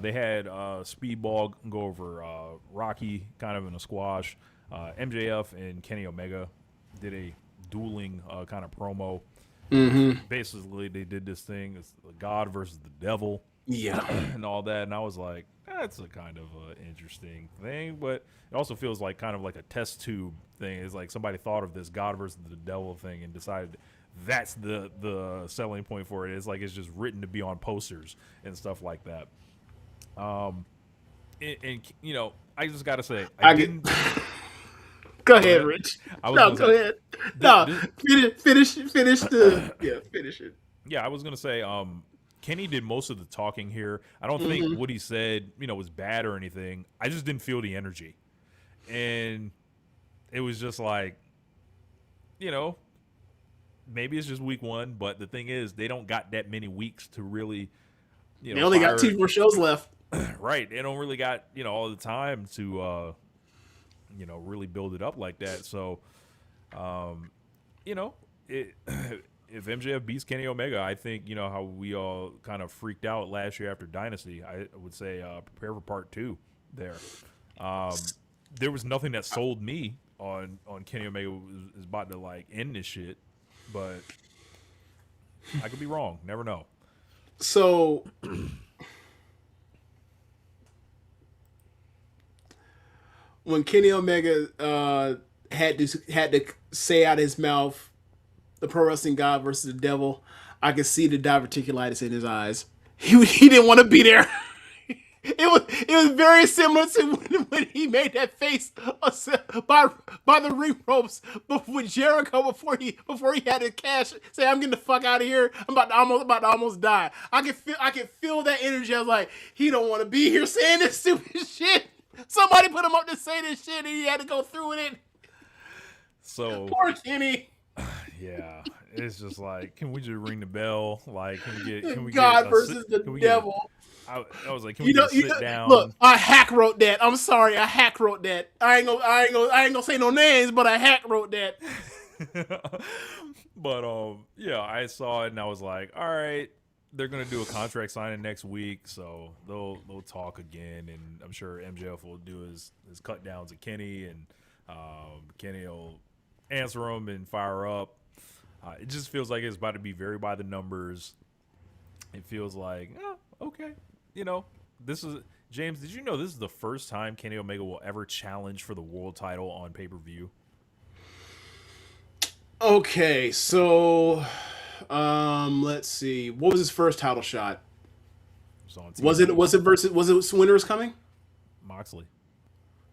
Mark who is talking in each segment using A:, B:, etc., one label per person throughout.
A: They had Speedball go over Rocky kind of in a squash. MJF and Kenny Omega did a dueling kind of promo.
B: Mm-hmm.
A: Basically, they did this thing. It's the God versus the devil.
B: Yeah.
A: And all that. And I was like, that's a kind of interesting thing. But it also feels like kind of like a test tube thing. It's like somebody thought of this God versus the devil thing and decided that's the selling point for it. It's like it's just written to be on posters and stuff like that. And you know, I just got to say, I didn't.
B: Go ahead, Rich. No, go ahead. No, finish it.
A: Yeah, I was gonna say, Kenny did most of the talking here. I don't think what he said, you know, was bad or anything. I just didn't feel the energy, and it was just like, you know, maybe it's just week one, but the thing is, they don't got that many weeks to really, you know,
B: they only got 2 more shows left.
A: Right, they don't really got, you know, all the time to, you know, really build it up like that. So, you know, if MJF beats Kenny Omega, I think, you know, how we all kind of freaked out last year after Dynasty, I would say prepare for part 2 there. There was nothing that sold me on Kenny Omega is about to, like, end this shit, but I could be wrong. Never know.
B: So, when Kenny Omega had to say out his mouth, the pro wrestling God versus the devil, I could see the diverticulitis in his eyes. He didn't want to be there. It was very similar to when he made that face by the ring ropes with Jericho before he had to say, I'm getting the fuck out of here. I'm about to almost die. I can feel that energy. I was like, he don't want to be here saying this stupid shit. Somebody put him up to say this shit and he had to go through with it.
A: So
B: poor Kenny.
A: Yeah, it's just like, can we just ring the bell? Like, can we
B: God
A: get
B: versus the devil?
A: I was like, can we just sit down?
B: Look, I hack wrote that. I'm sorry, I hack wrote that. I ain't gonna say no names, but I hack wrote that.
A: But yeah, I saw it and I was like, all right, they're gonna do a contract signing next week, so they'll talk again, and I'm sure MJF will do his cut downs of Kenny, and Kenny will answer him and fire up. It just feels like it's about to be very by the numbers. It feels like, okay, you know, this is James. Did you know this is the first time Kenny Omega will ever challenge for the world title on pay-per-view?
B: Okay, so let's see. What was his first title shot? Was it Winter is Coming?
A: Moxley.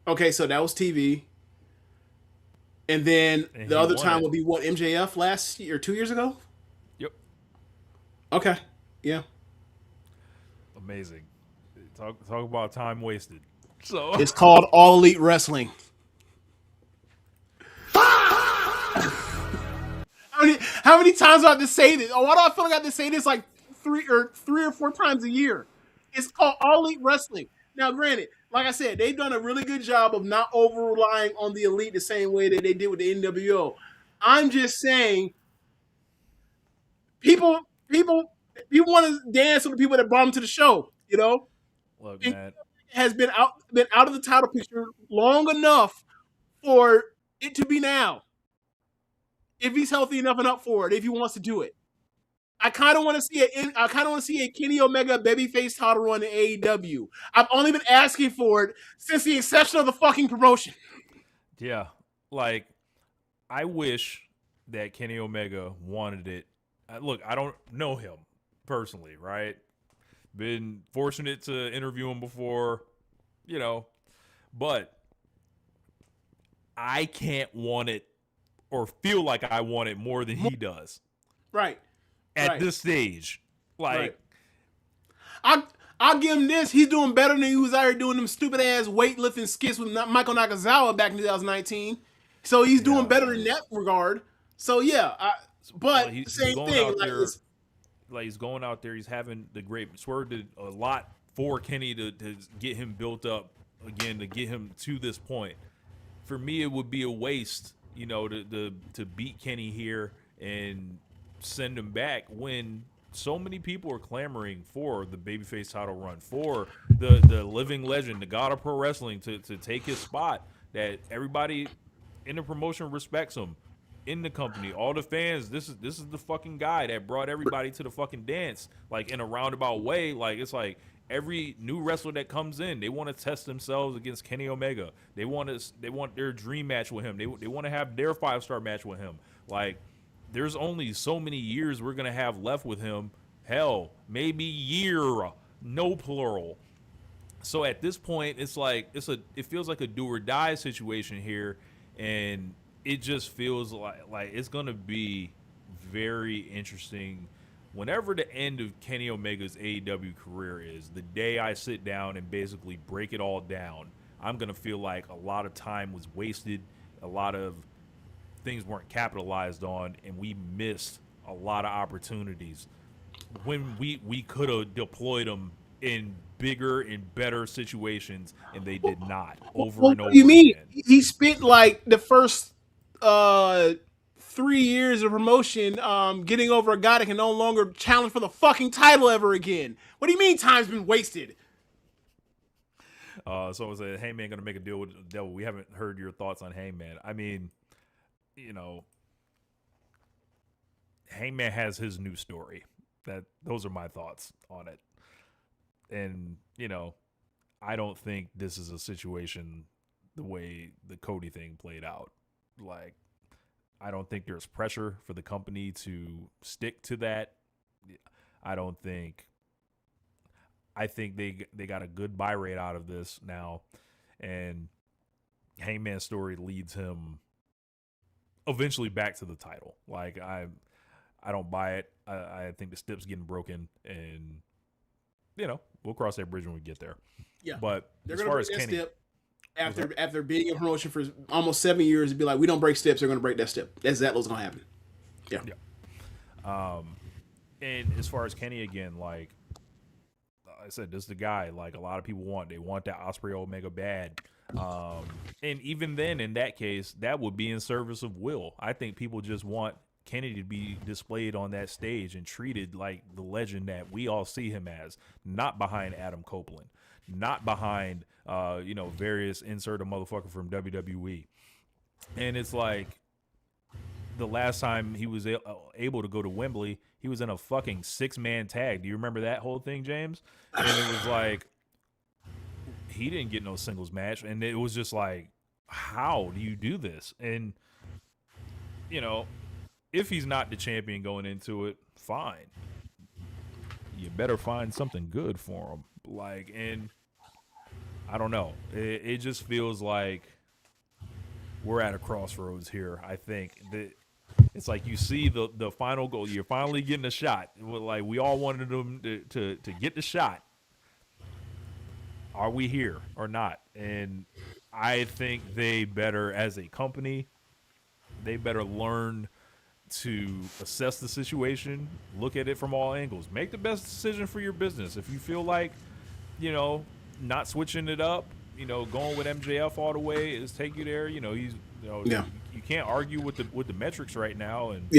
B: Okay, so that was TV. And then the other time would be what, MJF last year or 2 years ago?
A: Yep.
B: Okay. Yeah.
A: Amazing. Talk about time wasted. So
B: it's called All Elite Wrestling. How many times do I have to say this? Why do I feel like I have to say this like three or 4 times a year? It's called All Elite Wrestling. Now, granted, like I said, they've done a really good job of not over-relying on the Elite the same way that they did with the NWO. I'm just saying, people want to dance with the people that brought them to the show, you know?
A: Look, man.
B: Has been out of the title picture long enough for it to be now. If he's healthy enough and up for it, if he wants to do it. I kind of want to see a Kenny Omega babyface title run in AEW. I've only been asking for it since the inception of the fucking promotion.
A: Yeah, like I wish that Kenny Omega wanted it. Look, I don't know him personally, right? Been fortunate to interview him before, you know, but I can't want it or feel like I want it more than he does.
B: Right.
A: At this stage. Like,
B: I'll give him this. He's doing better than he was out here doing them stupid ass weightlifting skits with Michael Nakazawa back in 2019. So he's doing better in that regard. So yeah, same thing.
A: He's going out there. He's having the great. Swerve did a lot for Kenny to get him built up again, to get him to this point. For me, it would be a waste, you know, to beat Kenny here and send him back when so many people are clamoring for the babyface title run, for the living legend, the god of pro wrestling, to take his spot, that everybody in the promotion respects him, in the company, all the fans. This is the fucking guy that brought everybody to the fucking dance, like in a roundabout way. Like, it's like every new wrestler that comes in, they want to test themselves against Kenny Omega. They want their dream match with him. They want to have their 5-star match with him. Like, there's only so many years we're gonna have left with him. Hell, maybe year, no plural. So at this point, it's like it feels like a do or die situation here, and it just feels like it's gonna be very interesting. Whenever the end of Kenny Omega's AEW career is, the day I sit down and basically break it all down, I'm going to feel like a lot of time was wasted, a lot of things weren't capitalized on, and we missed a lot of opportunities when we could have deployed them in bigger and better situations, and they did not, over and over
B: you mean
A: again.
B: He spent like the first 3 years of promotion getting over a guy that can no longer challenge for the fucking title ever again. What do you mean time's been wasted?
A: So I was like, Hangman gonna make a deal with the devil. We haven't heard your thoughts on Hangman. I mean, Hangman has his new story. Those are my thoughts on it. And, I don't think this is a situation the way the Cody thing played out. Like, I don't think there's pressure for the company to stick to that. I think they got a good buy rate out of this now, and Hangman's story leads him eventually back to the title. Like, I don't buy it. I think the stip's getting broken, and we'll cross that bridge when we get there.
B: Yeah,
A: but
B: they're
A: as
B: gonna
A: far
B: break
A: as
B: that
A: Kenny,
B: step after being in promotion for almost 7 years, and be like, we don't break steps. They're gonna break that step. That's exactly what's gonna happen. Yeah.
A: And as far as Kenny again, like I said, this is the guy like a lot of people want. They want that Ospreay Omega bad. And even then, in that case, that would be in service of Will. I think people just want Kenny to be displayed on that stage and treated like the legend that we all see him as, not behind Adam Copeland, not behind various insert a motherfucker from WWE. And it's like, the last time he was able to go to Wembley, he was in a fucking 6-man tag. Do you remember that whole thing, James? And it was like, he didn't get no singles match, and it was just like, how do you do this? And if he's not the champion going into it, fine. You better find something good for him. Like, and I don't know. It just feels like we're at a crossroads here. I think that it's like you see the final goal. You're finally getting a shot. Like, we all wanted them to get the shot. Are we here or not? And I think they better, as a company, they better learn to assess the situation, look at it from all angles, make the best decision for your business. If you feel like, not switching it up, going with MJF all the way is take you there. You can't argue with the metrics right now and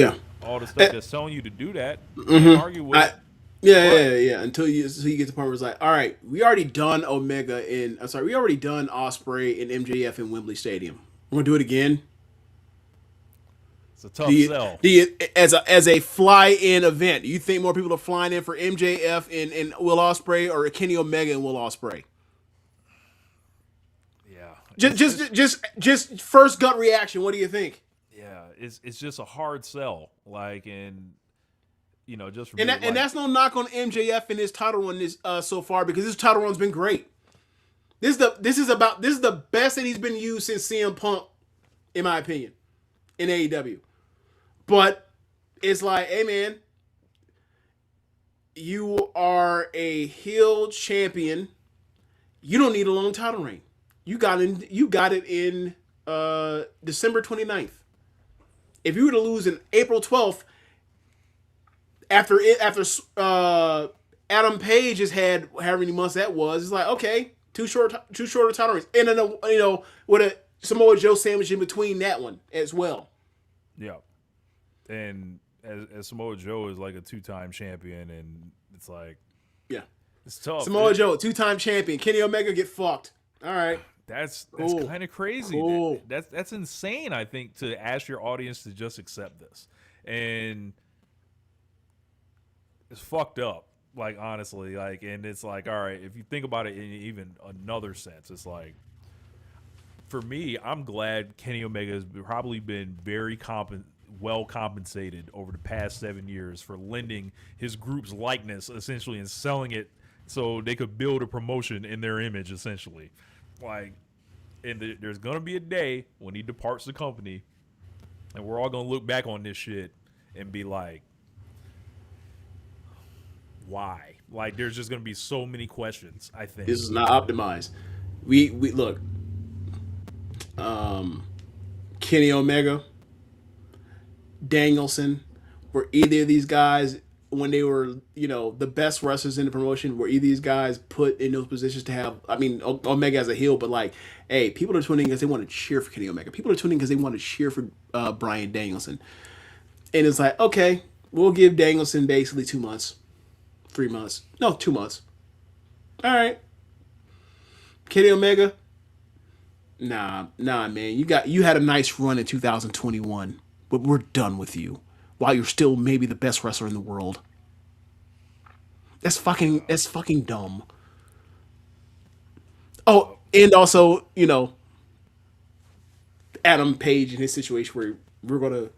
A: all the stuff that's telling you to do that. You can't argue with it.
B: Yeah. Until you get to the point where it's like, all right, we already done we already done Ospreay and MJF in Wembley Stadium. We're gonna do it again.
A: It's a tough sell.
B: As a fly-in event, do you think more people are flying in for MJF and Will Ospreay, or Kenny Omega and Will Ospreay?
A: Yeah.
B: Just first gut reaction. What do you think?
A: Yeah, it's just a hard sell. Like, and just for
B: and that's no knock on MJF and his title run so far, because his title run's been great. This is the best that he's been used since CM Punk, in my opinion, in AEW. But it's like, hey man, you are a heel champion. You don't need a long title reign. You got it in December 29th. If you were to lose in April 12th, after Adam Page has had however many months that was, it's like, okay, too shorter title reigns, and then with a Samoa Joe sandwich in between that one as well.
A: Yeah. And as Samoa Joe is like a 2-time champion, and it's like
B: Yeah.
A: it's tough.
B: Samoa Joe, 2-time champion. Kenny Omega, get fucked. All right.
A: That's
B: Cool.
A: kind of crazy.
B: Cool.
A: That's insane. I think to ask your audience to just accept this, and it's fucked up. Like honestly, like, and it's like, all right, if you think about it in even another sense, it's like, for me, I'm glad Kenny Omega has probably been very well compensated over the past 7 years for lending his group's likeness essentially and selling it so they could build a promotion in their image essentially. Like, and there's gonna be a day when he departs the company, and we're all gonna look back on this shit and be like, why? Like, there's just gonna be so many questions. I think
B: This is not optimized. We look. Kenny Omega, Danielson, were either of these guys when they were, the best wrestlers in the promotion, were either of these guys put in those positions to have, I mean, Omega as a heel, but like, hey, people are tuning in because they want to cheer for Kenny Omega. People are tuning in because they want to cheer for Bryan Danielson. And it's like, okay, we'll give Danielson basically 2 months, 3 months. No, 2 months. All right. Kenny Omega, nah, man. You had a nice run in 2021, but we're done with you. While you're still maybe the best wrestler in the world. That's fucking dumb. Oh, and also, Adam Page in his situation where we're gonna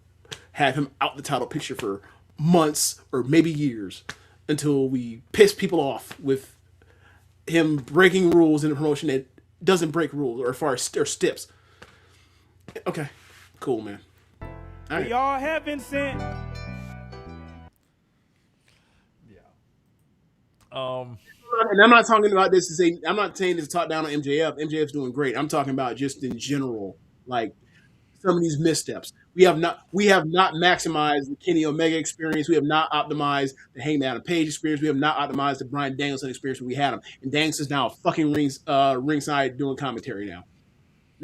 B: have him out the title picture for months or maybe years until we piss people off with him breaking rules in a promotion that doesn't break rules or steps. Okay, cool, man. All right.
C: Y'all haven't sent.
B: And I'm not talking about this to say, I'm not saying this to talk down on MJF. MJF's doing great. I'm talking about just in general, like some of these missteps. We have not maximized the Kenny Omega experience. We have not optimized the Hangman Adam Page experience. We have not optimized the Bryan Danielson experience when we had him. And Danielson's now fucking ringside doing commentary now.